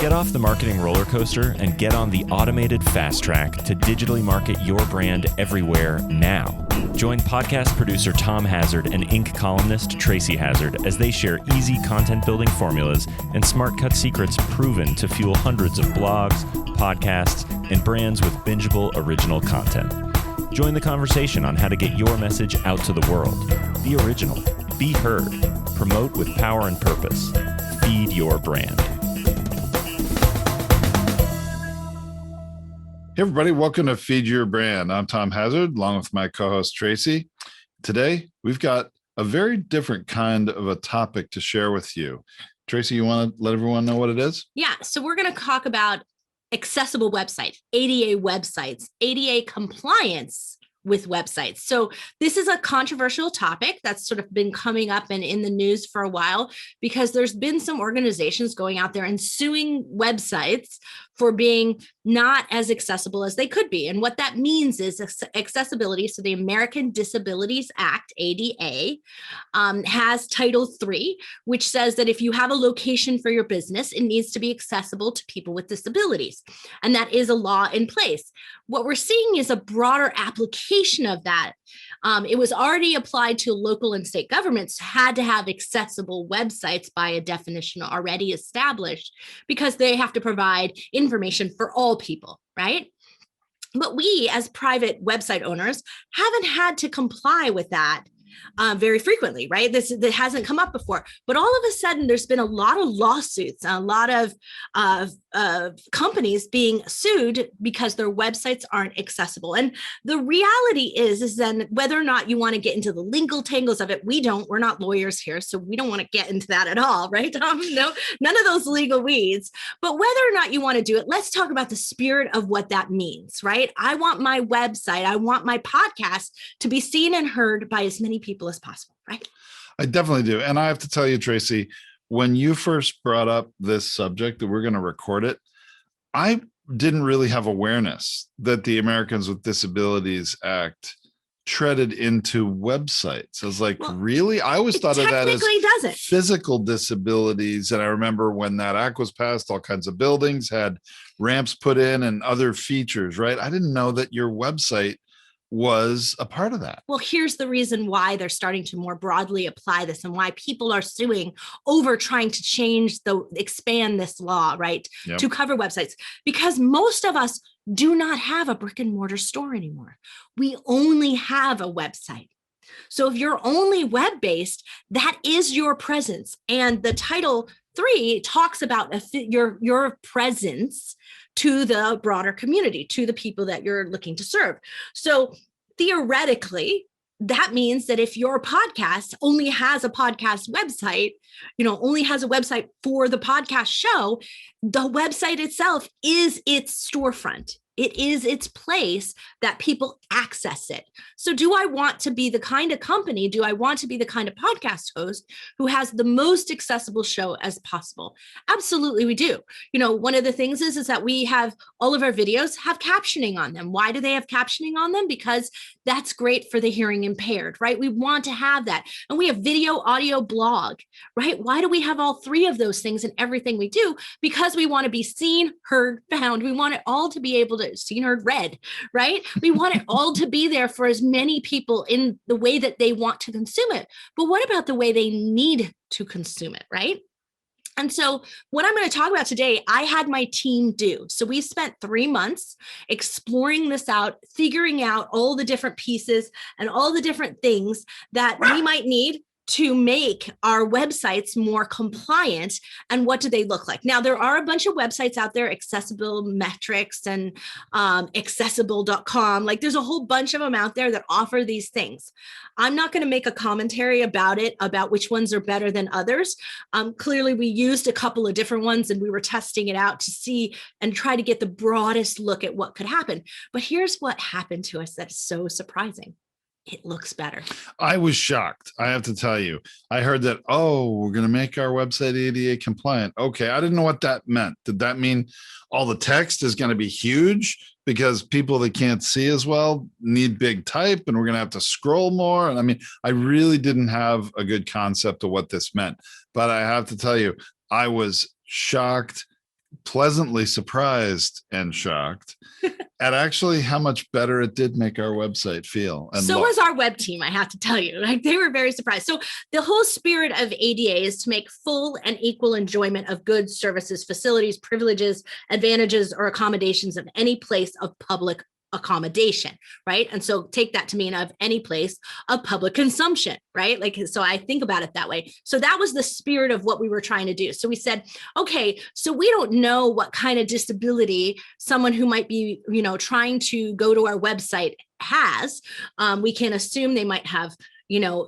Get off the marketing roller coaster and get on the automated fast track to digitally market your brand everywhere now. Join podcast producer Tom Hazard and Inc. columnist Tracy Hazard as they share easy content building formulas and smart cut secrets proven to fuel hundreds of blogs, podcasts, and brands with bingeable original content. Join the conversation on how to get your message out to the world. Be original. Be heard. Promote with power and purpose. Feed your brand. Hey, everybody. Welcome to Feed Your Brand. I'm Tom Hazard, along with my co-host, Tracy. Today, we've got a very different kind of a topic to share with you. Tracy, you want to let everyone know what it is? Yeah. So we're going to talk about accessible websites, ADA websites, ADA compliance with websites. So this is a controversial topic that's sort of been coming up and in the news for a while, because there's been some organizations going out there and suing websites for being not as accessible as they could be. And what that means is accessibility. So the American Disabilities Act, ADA, has Title III, which says that if you have a location for your business, it needs to be accessible to people with disabilities. And that is a law in place. What we're seeing is a broader application of that. It was already applied to local and state governments, had to have accessible websites by a definition already established, because they have to provide information for all people, right? But we, as private website owners, haven't had to comply with that very frequently, right? That hasn't come up before. But all of a sudden, there's been a lot of lawsuits, a lot of companies being sued because their websites aren't accessible. And the reality is then whether or not you want to get into the legal tangles of it, we're not lawyers here, so we don't want to get into that at all, right, Tom? No, none of those legal weeds. But whether or not you want to do it, let's talk about the spirit of what that means, right? I want my website, I want my podcast to be seen and heard by as many people as possible, right? I definitely do. And I have to tell you, Tracy, when you first brought up this subject that we're going to record it, I didn't really have awareness that the Americans with Disabilities Act treaded into websites. I was like, well, really? I always thought of that as physical disabilities. And I remember when that act was passed, all kinds of buildings had ramps put in and other features, right? I didn't know that your website was a part of that. Well, here's the reason why they're starting to more broadly apply this and why people are suing over trying to expand this law, right? Yep. To cover websites, because most of us do not have a brick and mortar store anymore. We only have a website. So if you're only web-based, that is your presence. And the Title III talks about your presence to the broader community, to the people that you're looking to serve. So theoretically, that means that if your podcast only has a podcast website, only has a website for the podcast show, the website itself is its storefront. It is its place that people access it. So do I want to be the kind of company, do I want to be the kind of podcast host who has the most accessible show as possible? Absolutely, we do. One of the things is that we have all of our videos have captioning on them. Why do they have captioning on them? Because that's great for the hearing impaired, right? We want to have that. And we have video, audio, blog, right? Why do we have all three of those things in everything we do? Because we want to be seen, heard, found. We want it all to be able to seen, heard, read, right? We want it all to be there for as many people in the way that they want to consume it. But what about the way they need to consume it, right? And so what I'm going to talk about today, I had my team do. So we spent 3 months exploring this out, figuring out all the different pieces and all the different things that we might need to make our websites more compliant. And what do they look like? Now, there are a bunch of websites out there, Accessible Metrics and accessible.com. Like there's a whole bunch of them out there that offer these things. I'm not going to make a commentary about it, about which ones are better than others. Clearly, we used a couple of different ones and we were testing it out to see and try to get the broadest look at what could happen. But here's what happened to us that's so surprising. It looks better. I was shocked. I have to tell you, I heard that, we're going to make our website ADA compliant. Okay. I didn't know what that meant. Did that mean all the text is going to be huge because people that can't see as well need big type and we're going to have to scroll more? And I mean, I really didn't have a good concept of what this meant, but I have to tell you, I was shocked, pleasantly surprised and shocked at actually how much better it did make our website feel. And so was our web team, I have to tell you. Like, they were very surprised. So the whole spirit of ADA is to make full and equal enjoyment of goods, services, facilities, privileges, advantages, or accommodations of any place of public accommodation, right? And so take that to mean of any place of public consumption, right? Like, so I think about it that way. So that was the spirit of what we were trying to do. So we said, okay, so we don't know what kind of disability someone who might be, trying to go to our website has. We can assume they might have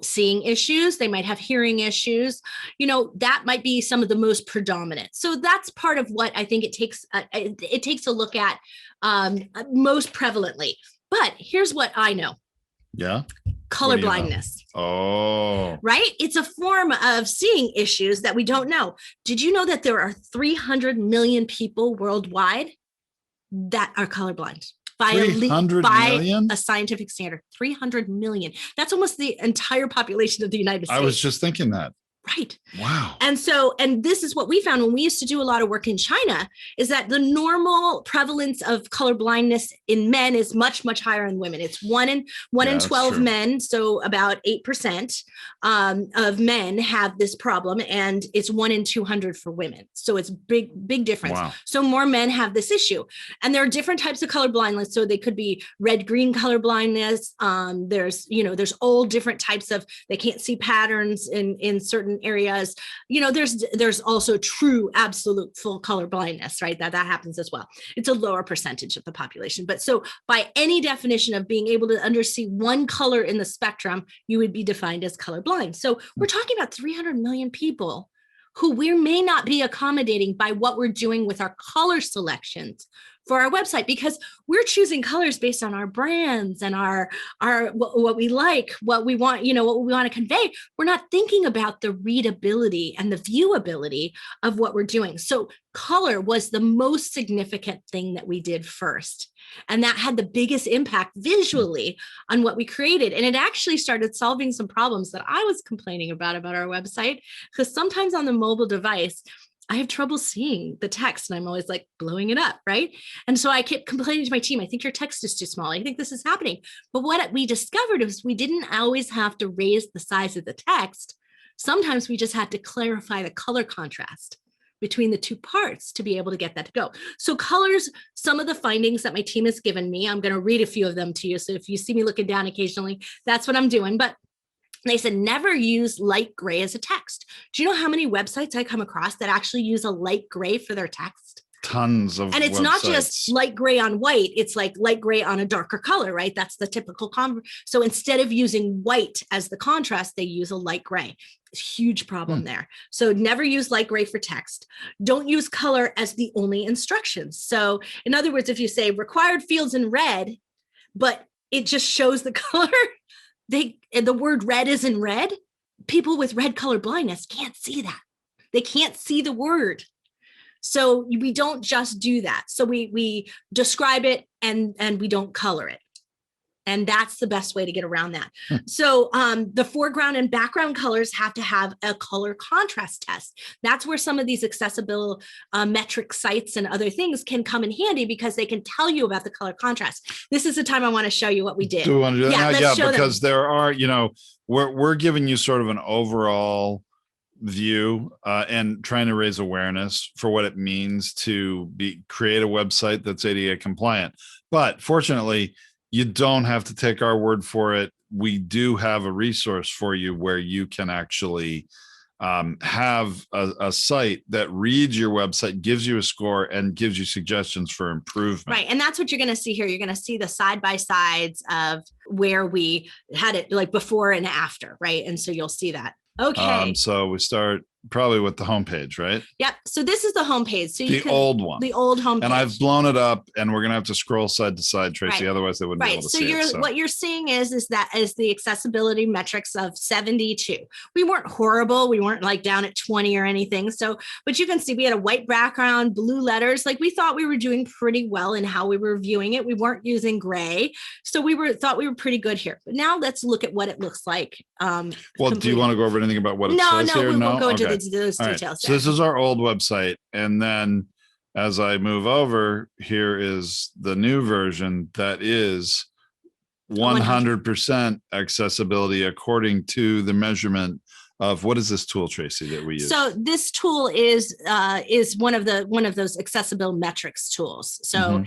seeing issues, they might have hearing issues, that might be some of the most predominant. So that's part of what I think it takes a look at most prevalently. But here's what I know. Yeah. Color blindness. Oh, right. It's a form of seeing issues that we don't know. Did you know that there are 300 million people worldwide that are colorblind? By a scientific standard, 300 million. That's almost the entire population of the United States. I was just thinking that. Right. Wow. And this is what we found when we used to do a lot of work in China, is that the normal prevalence of color blindness in men is much, much higher in women. It's one in 12 men. So about 8% of men have this problem, and it's 1 in 200 for women. So it's big difference. Wow. So more men have this issue, and there are different types of color blindness. So they could be red-green color blindness. There's all different types of, they can't see patterns in certain areas. There's also true absolute full color blindness, right? That happens as well. It's a lower percentage of the population. But so by any definition of being able to undersee one color in the spectrum, you would be defined as colorblind. So we're talking about 300 million people who we may not be accommodating by what we're doing with our color selections for our website, because we're choosing colors based on our brands and our what we like, what we want, what we want to convey. We're not thinking about the readability and the viewability of what we're doing. So color was the most significant thing that we did first. And that had the biggest impact visually on what we created. And it actually started solving some problems that I was complaining about our website, because sometimes on the mobile device, I have trouble seeing the text and I'm always like blowing it up, right? And so I kept complaining to my team, I think your text is too small. I think this is happening. But what we discovered is we didn't always have to raise the size of the text. Sometimes we just had to clarify the color contrast between the two parts to be able to get that to go. So colors, some of the findings that my team has given me, I'm going to read a few of them to you. So if you see me looking down occasionally, that's what I'm doing. But they said, never use light gray as a text. Do you know how many websites I come across that actually use a light gray for their text? Tons of And it's websites. Not just light gray on white, it's like light gray on a darker color, right? That's the typical so instead of using white as the contrast, they use a light gray. Huge problem there. So never use light gray for text. Don't use color as the only instructions. So in other words, if you say required fields in red, but it just shows the color, the word red is in red, people with red color blindness can't see that. They can't see the word. So we don't just do that. So we describe it and we don't color it. And that's the best way to get around that. So the foreground and background colors have to have a color contrast test. That's where some of these accessible metric sites and other things can come in handy, because they can tell you about the color contrast. This is the time I want to show you what we did. Do we want to do that? Yeah, because there are, we're giving you sort of an overall view and trying to raise awareness for what it means to create a website that's ADA compliant. But fortunately, you don't have to take our word for it. We do have a resource for you where you can actually have a site that reads your website, gives you a score, and gives you suggestions for improvement. Right. And that's what you're going to see here. You're going to see the side-by-sides of where we had it like before and after, right? And so you'll see that. Okay. So we start probably with the homepage, right? Yep. So this is the homepage. So the old one. The old homepage. And I've blown it up, and we're gonna have to scroll side to side, Tracy. Right. Otherwise, they wouldn't be able to see it. So what you're seeing is the accessibility metrics of 72. We weren't horrible. We weren't like down at 20 or anything. So, but you can see we had a white background, blue letters. Like we thought we were doing pretty well in how we were viewing it. We weren't using gray, so thought we were pretty good here. But now let's look at what it looks like. Well, do you want to go over anything about what it says here? We won't go into Okay. those details. Right. So this is our old website, and then As I move over, here is the new version that is 100% accessibility according to the measurement of, what is this tool, Tracy, that we use? So this tool is one of those accessible metrics tools. So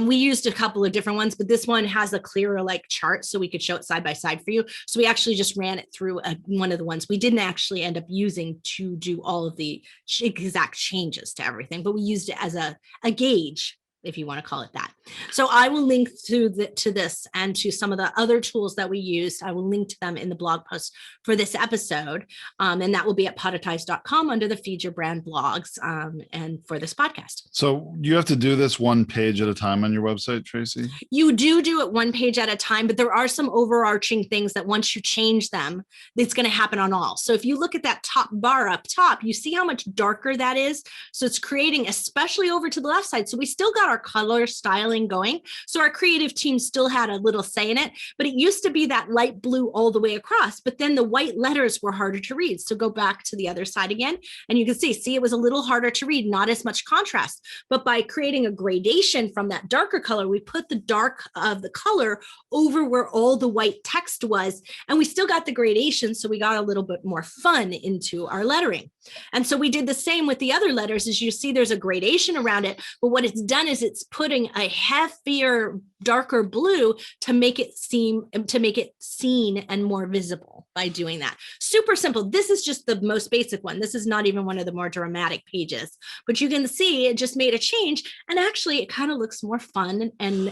we used a couple of different ones, but this one has a clearer like chart, so we could show it side by side for you. So we actually just ran it through one of the ones we didn't actually end up using to do all of the exact changes to everything, but we used it as a gauge, if you want to call it that. So I will link to this and to some of the other tools that we used. I will link to them in the blog post for this episode. And that will be at podetize.com under the Feed Your Brand blogs and for this podcast. So you have to do this one page at a time on your website, Tracy? You do it one page at a time, but there are some overarching things that once you change them, it's going to happen on all. So if you look at that top bar up top, you see how much darker that is. So it's creating, especially over to the left side. So we still got our color styling going. So our creative team still had a little say in it, but it used to be that light blue all the way across, but then the white letters were harder to read. So go back to the other side again, and you can see it was a little harder to read, not as much contrast, but by creating a gradation from that darker color, we put the dark of the color over where all the white text was, and we still got the gradation. So we got a little bit more fun into our lettering. And so we did the same with the other letters. As you see, there's a gradation around it, but what it's done is it's putting a heftier, darker blue to make it seen and more visible by doing that. Super simple. This is just the most basic one. This is not even one of the more dramatic pages, but you can see it just made a change, and actually it kind of looks more fun and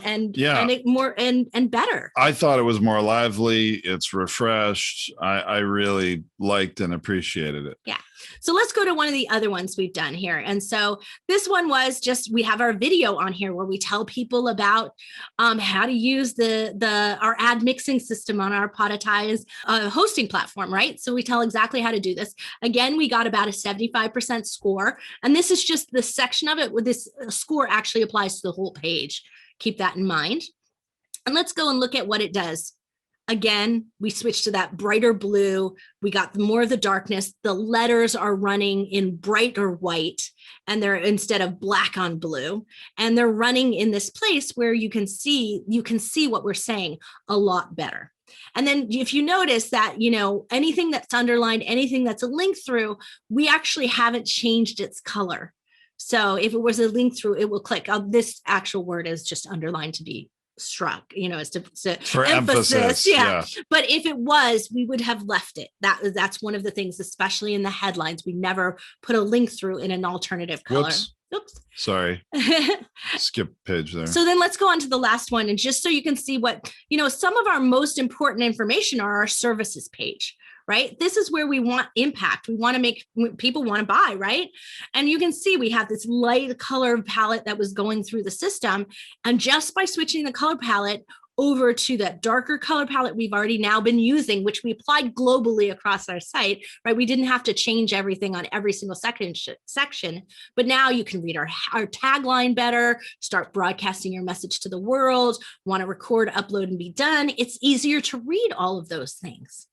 better. I thought it was more lively. It's refreshed. I really liked and appreciated it. Yeah. So let's go to one of the other ones we've done here. And so this one was just, we have our video on here where we tell people about how to use our ad mixing system on our Podetize hosting platform, right? So we tell exactly how to do this. Again, we got about a 75% score. And this is just the section of it where this score actually applies to the whole page. Keep that in mind. And let's go and look at what it does. Again, we switched to that brighter blue. We got more of the darkness. The letters are running in brighter white, and they're instead of black on blue. And they're running in this place where you can see what we're saying a lot better. And then if you notice that, anything that's underlined, anything that's a link through, we actually haven't changed its color. So if it was a link through, it will click. This actual word is just underlined to be struck, as to for emphasis. Yeah. But if it was, we would have left it. That's one of the things, especially in the headlines, we never put a link through in an alternative color. Oops. Sorry. Skip page there. So then let's go on to the last one. And just so you can see what, some of our most important information are our services page, right? This is where we want impact. We want to make people want to buy, right? And you can see we have this light color palette that was going through the system. And just by switching the color palette over to that darker color palette we've already now been using, which we applied globally across our site, right? We didn't have to change everything on every single section, but now you can read our tagline better, start broadcasting your message to the world, want to record, upload, and be done. It's easier to read all of those things.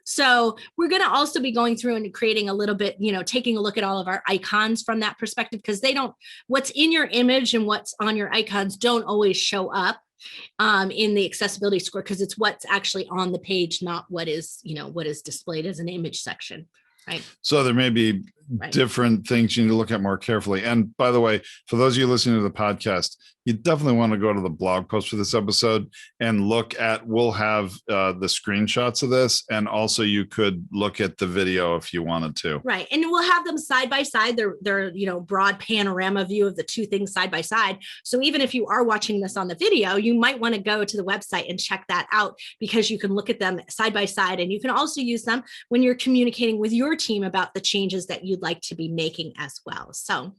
So we're going to also be going through and creating a little bit, taking a look at all of our icons from that perspective, because what's in your image and what's on your icons don't always show up in the accessibility score, because it's what's actually on the page, not what is displayed as an image section. Right. So there may be different things you need to look at more carefully. And by the way, for those of you listening to the podcast, you definitely want to go to the blog post for this episode and look at, we'll have the screenshots of this. And also you could look at the video if you wanted to. Right. And we'll have them side by side. They're broad panorama view of the two things side by side. So even if you are watching this on the video, you might want to go to the website and check that out, because you can look at them side by side. And you can also use them when you're communicating with your team about the changes that you'd like to be making as well. So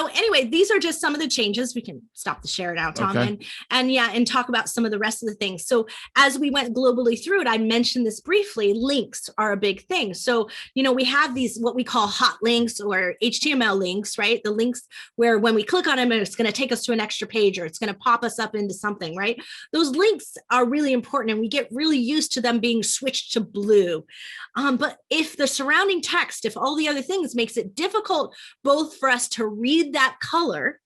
anyway, these are just some of the changes. We can stop the share now, Tom, okay. and talk about some of the rest of the things. So as we went globally through it, I mentioned this briefly, links are a big thing. So, we have these, what we call hot links or HTML links, right? The links where when we click on them, it's going to take us to an extra page, or it's going to pop us up into something, right? Those links are really important, and we get really used to them being switched to blue. But if the surrounding text, if all the other things makes it difficult both for us to read that color,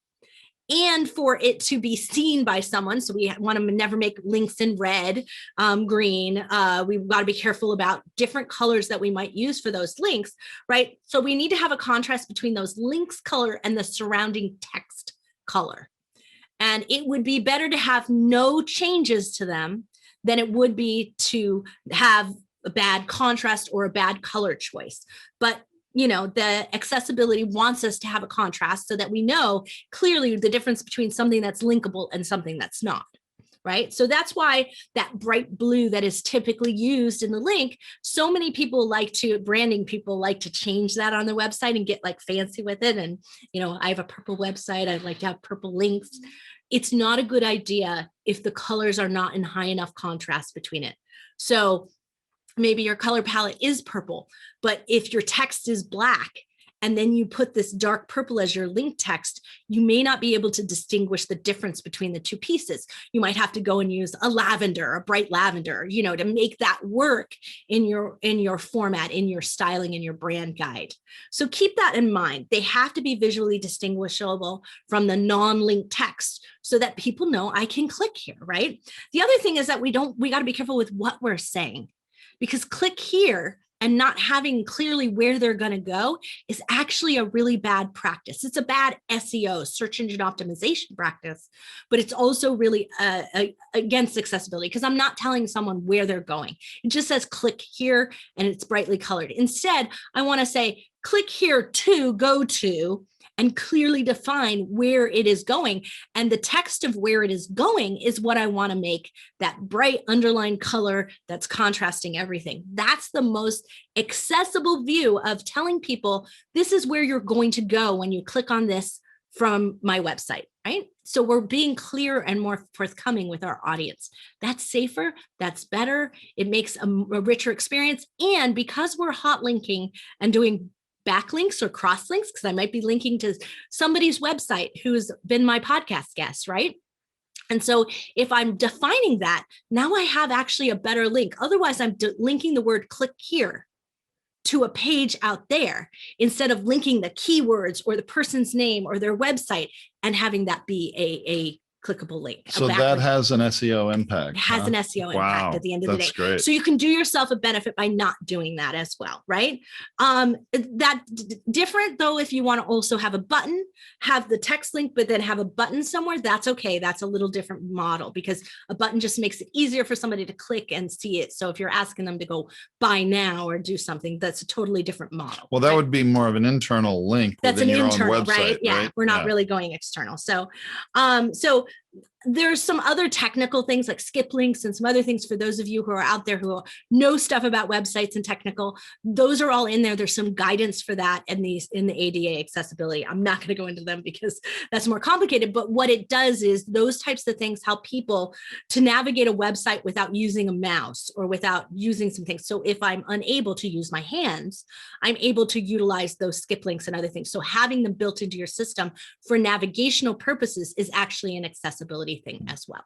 and for it to be seen by someone. So we want to never make links in red, green. We've got to be careful about different colors that we might use for those links, right? So we need to have a contrast between those links color and the surrounding text color. And it would be better to have no changes to them than it would be to have a bad contrast or a bad color choice. But the accessibility wants us to have a contrast so that we know clearly the difference between something that's linkable and something that's not, right? So that's why that bright blue that is typically used in the link, so many people branding people like to change that on their website and get like fancy with it. And, I have a purple website. I'd like to have purple links. It's not a good idea if the colors are not in high enough contrast between it. So maybe your color palette is purple, but if your text is black and then you put this dark purple as your link text, you may not be able to distinguish the difference between the two pieces. You might have to go and use a bright lavender, to make that work in your format, in your styling, in your brand guide. So keep that in mind. They have to be visually distinguishable from the non-link text so that people know I can click here, right? The other thing is that we got to be careful with what we're saying. Because click here and not having clearly where they're going to go is actually a really bad practice. It's a bad SEO, search engine optimization practice, but it's also really against accessibility because I'm not telling someone where they're going. It just says click here and it's brightly colored. Instead, I want to say click here to go to and clearly define where it is going. And the text of where it is going is what I want to make that bright underlined color that's contrasting everything. That's the most accessible view of telling people this is where you're going to go when you click on this from my website, right? So we're being clear and more forthcoming with our audience. That's safer, that's better. It makes a richer experience. And because we're hot linking and doing backlinks or cross links, because I might be linking to somebody's website who's been my podcast guest, right? And so if I'm defining that, now I have actually a better link. Otherwise, I'm linking the word click here to a page out there instead of linking the keywords or the person's name or their website and having that be a clickable link. So that has an SEO impact. It has an SEO impact at the end of the day. Great. So you can do yourself a benefit by not doing that as well, right? That different though, if you want to also have a button, have the text link, but then have a button somewhere, that's okay. That's a little different model because a button just makes it easier for somebody to click and see it. So if you're asking them to go buy now or do something, that's a totally different model. Well, that would be more of an internal link. That's an internal, own website, right? Yeah, we're not really going external. So, there's some other technical things like skip links and some other things for those of you who are out there who know stuff about websites and technical. Those are all in there. There's some guidance for that in the ADA accessibility. I'm not going to go into them because that's more complicated. But what it does is those types of things help people to navigate a website without using a mouse or without using some things. So if I'm unable to use my hands, I'm able to utilize those skip links and other things. So having them built into your system for navigational purposes is actually an accessibility thing as well.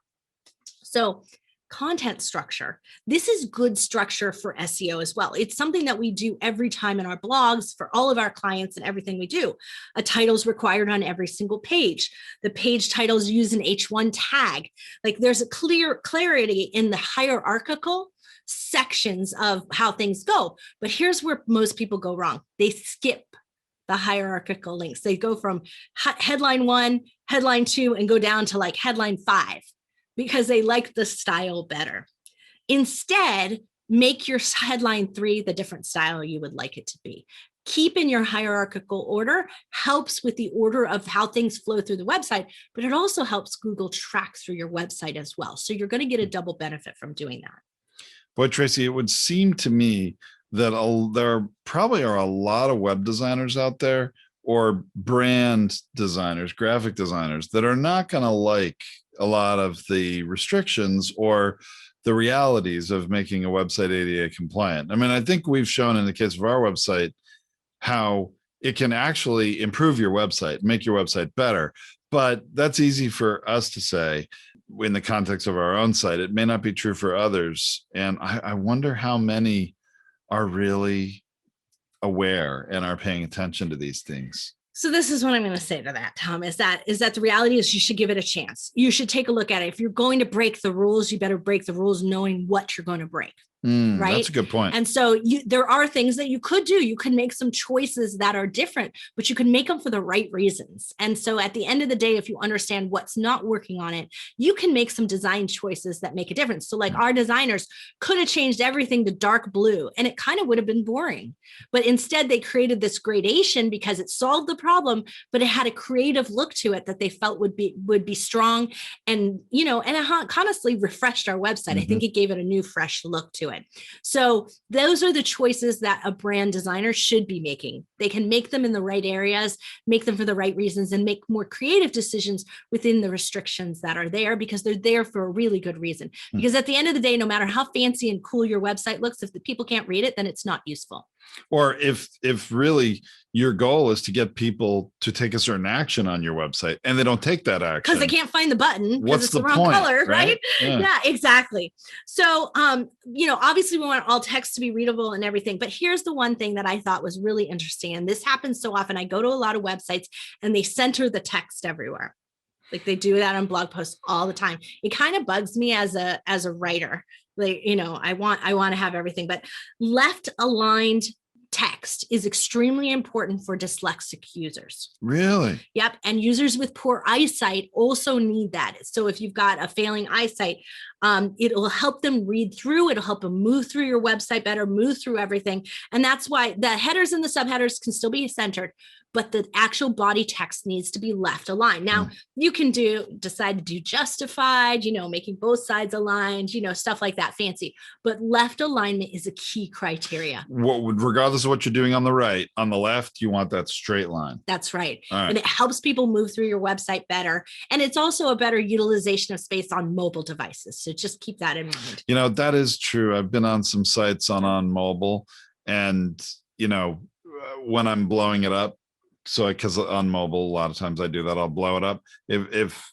So content structure. This is good structure for SEO as well. It's something that we do every time in our blogs for all of our clients and everything we do. A title is required on every single page. The page titles use an H1 tag. Like there's a clarity in the hierarchical sections of how things go. But here's where most people go wrong. They skip the hierarchical links. They go from headline 1, headline 2, and go down to like headline 5 because they like the style better. Instead, make your headline 3 the different style you would like it to be. Keep in your hierarchical order helps with the order of how things flow through the website, but it also helps Google track through your website as well. So you're going to get a double benefit from doing that. Boy, Tracy, it would seem to me that there probably are a lot of web designers out there or brand designers, graphic designers that are not going to like a lot of the restrictions or the realities of making a website ADA compliant. I mean, I think we've shown in the case of our website how it can actually improve your website, make your website better. But that's easy for us to say in the context of our own site. It may not be true for others. And I wonder how many are really aware and are paying attention to these things. So this is what I'm going to say to that, Tom, is that the reality is you should give it a chance. You should take a look at it. If you're going to break the rules, you better break the rules knowing what you're going to break. Right. That's a good point. And so there are things that you could do. You could make some choices that are different, but you can make them for the right reasons. And so at the end of the day, if you understand what's not working on it, you can make some design choices that make a difference. So like our designers could have changed everything to dark blue and it kind of would have been boring, but instead they created this gradation because it solved the problem, but it had a creative look to it that they felt would be strong. And, and it honestly refreshed our website. I think it gave it a new, fresh look to it. So those are the choices that a brand designer should be making. They can make them in the right areas, make them for the right reasons, and make more creative decisions within the restrictions that are there because they're there for a really good reason. Because at the end of the day, no matter how fancy and cool your website looks, if the people can't read it, then it's not useful. Or if really your goal is to get people to take a certain action on your website and they don't take that action because they can't find the button because it's the wrong point, color, right? Yeah, exactly. So, obviously we want all text to be readable and everything, but here's the one thing that I thought was really interesting. And this happens so often. I go to a lot of websites and they center the text everywhere. Like they do that on blog posts all the time. It kind of bugs me as a writer. Like, I want to have everything, but left aligned text is extremely important for dyslexic users. Really? Yep. And users with poor eyesight also need that. So if you've got a failing eyesight, it'll help them read through, it'll help them move through your website better, move through everything. And that's why the headers and the subheaders can still be centered, but the actual body text needs to be left aligned. Now you can decide to do justified, making both sides aligned, stuff like that, fancy, but left alignment is a key criteria. Regardless of what you're doing on the right, on the left, you want that straight line. That's right. And it helps people move through your website better. And it's also a better utilization of space on mobile devices. So just keep that in mind. That is true. I've been on some sites on mobile and, when I'm blowing it up, so because on mobile, a lot of times I do that, I'll blow it up. If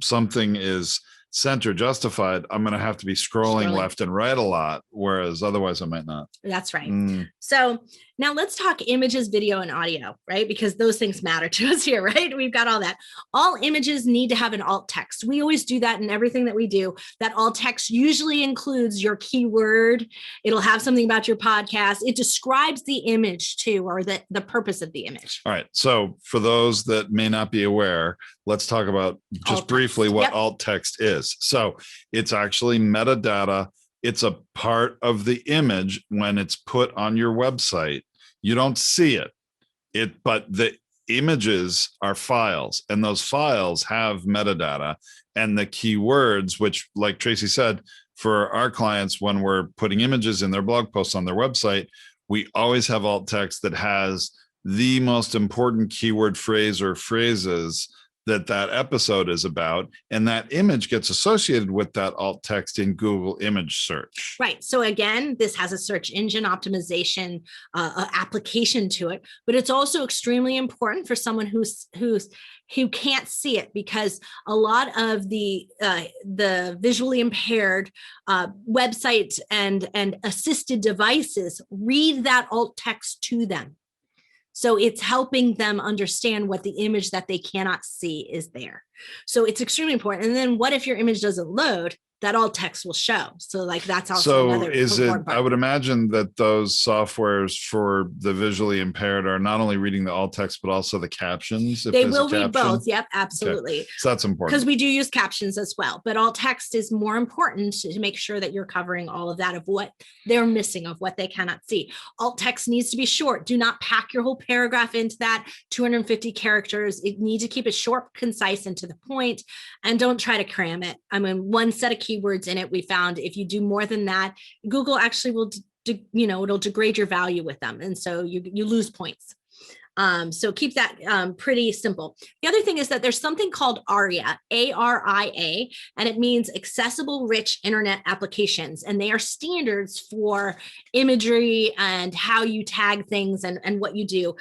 something is center justified, I'm going to have to be scrolling left and right a lot, whereas otherwise I might not. That's right. So now let's talk images, video, and audio, right? Because those things matter to us here, right? We've got all that. All images need to have an alt text. We always do that in everything that we do. That alt text usually includes your keyword. It'll have something about your podcast. It describes the image too, or the purpose of the image. All right. So for those that may not be aware, let's talk about just briefly what alt text is. So it's actually metadata. It's a part of the image when it's put on your website. You don't see it, but the images are files, and those files have metadata and the keywords, which, like Tracy said, for our clients, when we're putting images in their blog posts on their website, we always have alt text that has the most important keyword phrase or phrases that episode is about, and that image gets associated with that alt text in Google image search. Right. So again, this has a search engine optimization application to it, but it's also extremely important for someone who can't see it, because a lot of the visually impaired websites and assisted devices read that alt text to them. So it's helping them understand what the image that they cannot see is there. So it's extremely important. And then what if your image doesn't load? That alt text will show. So that's also another important part. I would imagine that those softwares for the visually impaired are not only reading the alt text, but also the captions. They will read both. Yep, absolutely. Okay. So that's important. Because we do use captions as well, but alt text is more important to make sure that you're covering all of that, of what they're missing, of what they cannot see. Alt text needs to be short. Do not pack your whole paragraph into that 250 characters. You need to keep it short, concise, and to the point, and don't try to cram it. I mean, one set of keywords in it, we found if you do more than that, Google actually will, it'll degrade your value with them. And so you lose points. So keep that pretty simple. The other thing is that there's something called ARIA, ARIA, and it means accessible rich internet applications. And they are standards for imagery and how you tag things and what you do.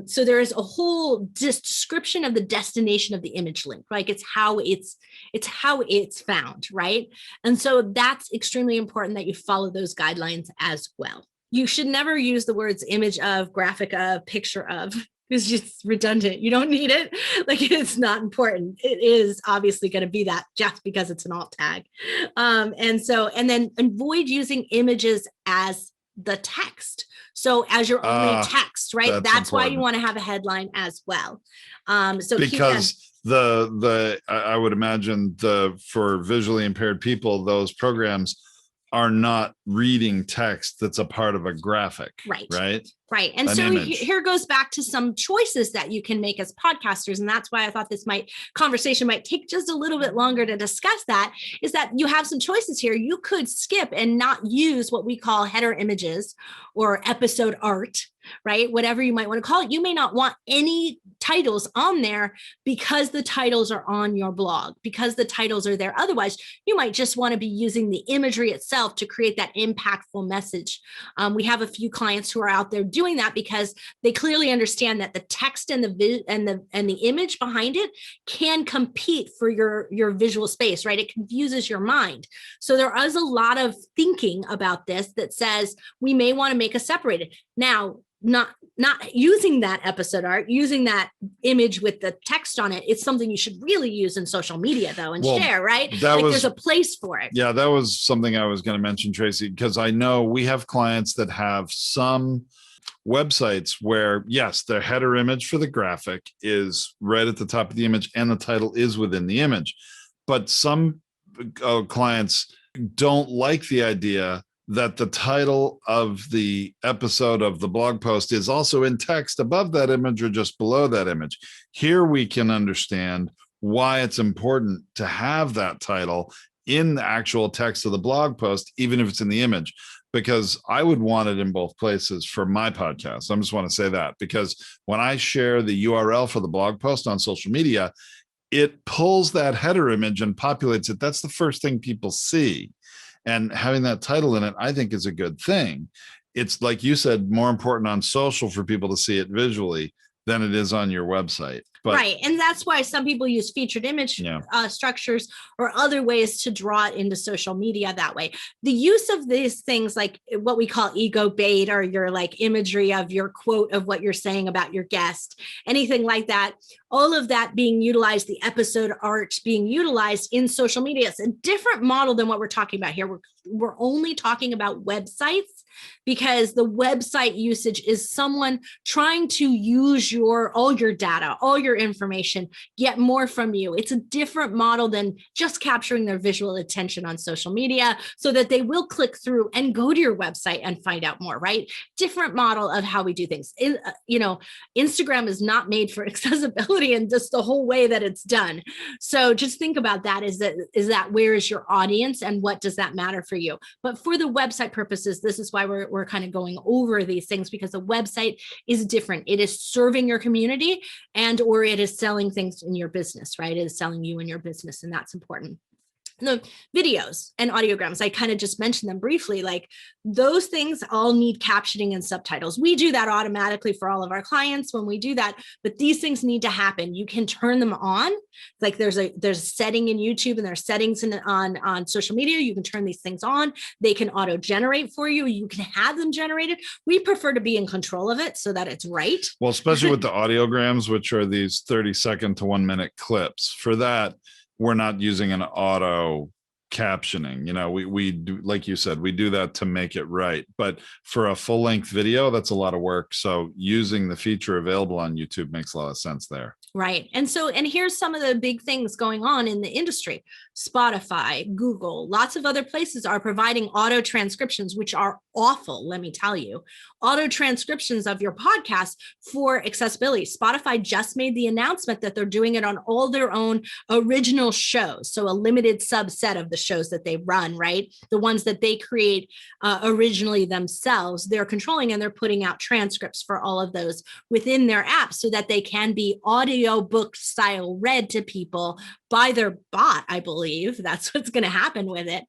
So there is a whole description of the destination of the image link, like it's how it's found, right? And so that's extremely important that you follow those guidelines as well. You should never use the words image of, graphic of, picture of. is just redundant. You don't need it. Like, it's not important. It is obviously going to be that just because it's an alt tag. And then avoid using images as the text. So as your only text, right? That's why you want to have a headline as well. So because I would imagine for visually impaired people, those programs are not reading text that's a part of a graphic. Right. And so here goes back to some choices that you can make as podcasters. And that's why I thought this conversation might take just a little bit longer to discuss that, is that you have some choices here. You could skip and not use what we call header images or episode art, right? Whatever you might want to call it. You may not want any titles on there because the titles are on your blog, because the titles are there. Otherwise, you might just want to be using the imagery itself to create that impactful message. We have a few clients who are out there doing that because they clearly understand that the text and the image behind it can compete for your visual space, right? It confuses your mind. So there is a lot of thinking about this that says we may want to make a separated. Now, not using that episode art, using that image with the text on it, it's something you should really use in social media though, and share, right? There's a place for it. Yeah, that was something I was going to mention, Tracy, because I know we have clients that have some websites where, yes, their header image for the graphic is right at the top of the image and the title is within the image. But some clients don't like the idea that the title of the episode of the blog post is also in text above that image or just below that image. Here we can understand why it's important to have that title in the actual text of the blog post, even if it's in the image, because I would want it in both places for my podcast. I just want to say that, because when I share the URL for the blog post on social media, it pulls that header image and populates it. That's the first thing people see. And having that title in it, I think, is a good thing. It's, like you said, more important on social for people to see it visually than it is on your website. But, right. And that's why some people use featured image structures or other ways to draw it into social media that way. The use of these things, like what we call ego bait, or your like imagery of your quote of what you're saying about your guest, anything like that, all of that being utilized, the episode art being utilized in social media. It's a different model than what we're talking about here. We're only talking about websites, because the website usage is someone trying to use all your data, all your information, get more from you. It's a different model than just capturing their visual attention on social media so that they will click through and go to your website and find out more, right? Different model of how we do things. Instagram is not made for accessibility and just the whole way that it's done. So just think about that. Is that where is your audience and what does that matter for you? But for the website purposes, this is why we're kind of going over these things, because the website is different. It is serving your community or it is selling things in your business, right? It is selling you and your business, and that's important. The videos and audiograms, I kind of just mentioned them briefly, like those things all need captioning and subtitles. We do that automatically for all of our clients when we do that, but these things need to happen. You can turn them on. Like there's a setting in YouTube and there's settings on social media. You can turn these things on. They can auto generate for you. You can have them generated. We prefer to be in control of it so that it's right. Well, especially with the audiograms, which are these 30-second to 1-minute clips. For that, we're not using an auto captioning. We do, like you said, we do that to make it right. But for a full-length video, that's a lot of work. So using the feature available on YouTube makes a lot of sense there. Right. And here's some of the big things going on in the industry. Spotify, Google, lots of other places are providing auto transcriptions, which are awful, let me tell you. Auto transcriptions of your podcast for accessibility. Spotify just made the announcement that they're doing it on all their own original shows. So a limited subset of the shows that they run, right? The ones that they create originally themselves, they're controlling, and they're putting out transcripts for all of those within their app so that they can be audio book style read to people by their bot. I believe that's what's going to happen with it.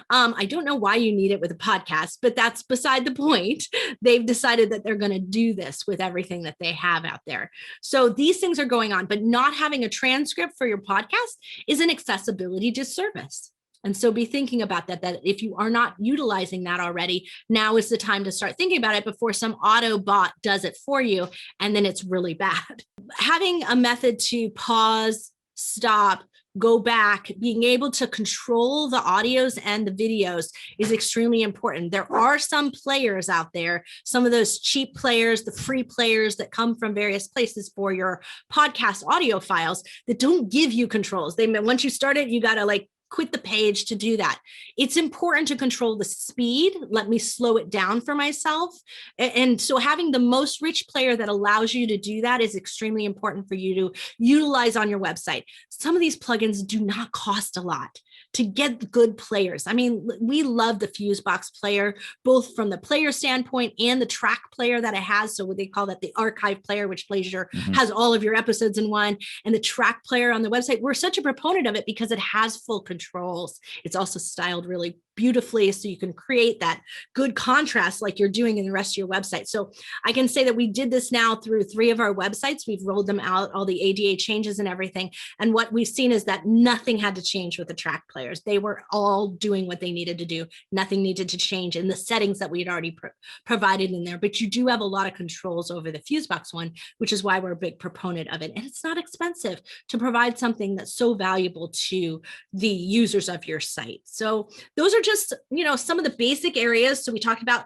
I don't know why you need it with a podcast, but that's beside the point. They've decided that they're going to do this with everything that they have out there. So these things are going on, but not having a transcript for your podcast is an accessibility disservice. And so be thinking about that if you are not utilizing that already, now is the time to start thinking about it before some auto bot does it for you. And then it's really bad. Having a method to pause, stop, go back, being able to control the audios and the videos is extremely important. There are some players out there, some of those cheap players, the free players that come from various places for your podcast audio files that don't give you controls. Once you start it, you got to quit the page to do that. It's important to control the speed. Let me slow it down for myself. And so having the most rich player that allows you to do that is extremely important for you to utilize on your website. Some of these plugins do not cost a lot to get good players. I mean, we love the Fusebox player, both from the player standpoint and the track player that it has. So what they call that, the archive player, which plays has all of your episodes in one, and the track player on the website. We're such a proponent of it because it has full controls. It's also styled really beautifully, so you can create that good contrast like you're doing in the rest of your website. So I can say that we did this now through 3 of our websites. We've rolled them out, all the ADA changes and everything. And what we've seen is that nothing had to change with the track players. They were all doing what they needed to do. Nothing needed to change in the settings that we had already provided in there. But you do have a lot of controls over the Fusebox one, which is why we're a big proponent of it. And it's not expensive to provide something that's so valuable to the users of your site. So those are just, some of the basic areas. So we talked about,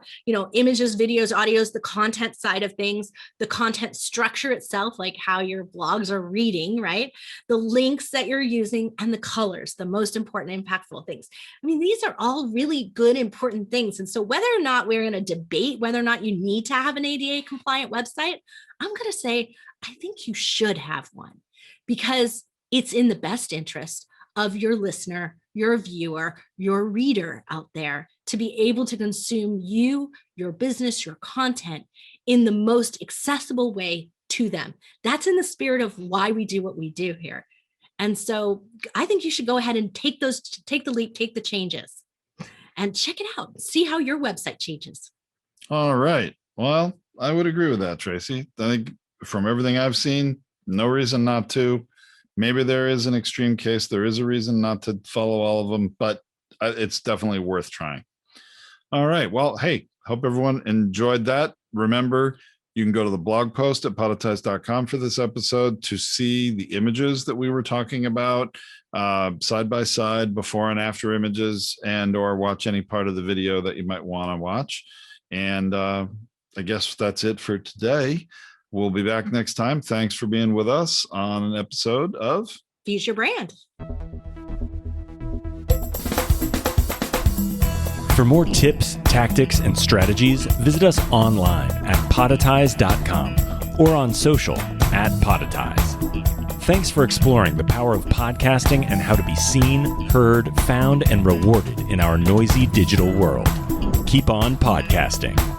images, videos, audios, the content side of things, the content structure itself, like how your blogs are reading, right? The links that you're using and the colors, the most important, impactful things. I mean, these are all really good, important things. And so whether or not we're in a debate, whether or not you need to have an ADA compliant website, I'm going to say, I think you should have one because it's in the best interest of your listener, your viewer, your reader out there to be able to consume you, your business, your content in the most accessible way to them. That's in the spirit of why we do what we do here. And so I think you should go ahead and take the leap, take the changes and check it out. See how your website changes. All right. Well, I would agree with that, Tracy. I think from everything I've seen, no reason not to. Maybe there is an extreme case. There is a reason not to follow all of them, but it's definitely worth trying. All right. Well, hey, hope everyone enjoyed that. Remember, you can go to the blog post at podetize.com for this episode to see the images that we were talking about, side by side, before and after images, and or watch any part of the video that you might want to watch. And I guess that's it for today. We'll be back next time. Thanks for being with us on an episode of Fuse Your Brand. For more tips, tactics, and strategies, visit us online at podetize.com or on social at Podetize. Thanks for exploring the power of podcasting and how to be seen, heard, found, and rewarded in our noisy digital world. Keep on podcasting.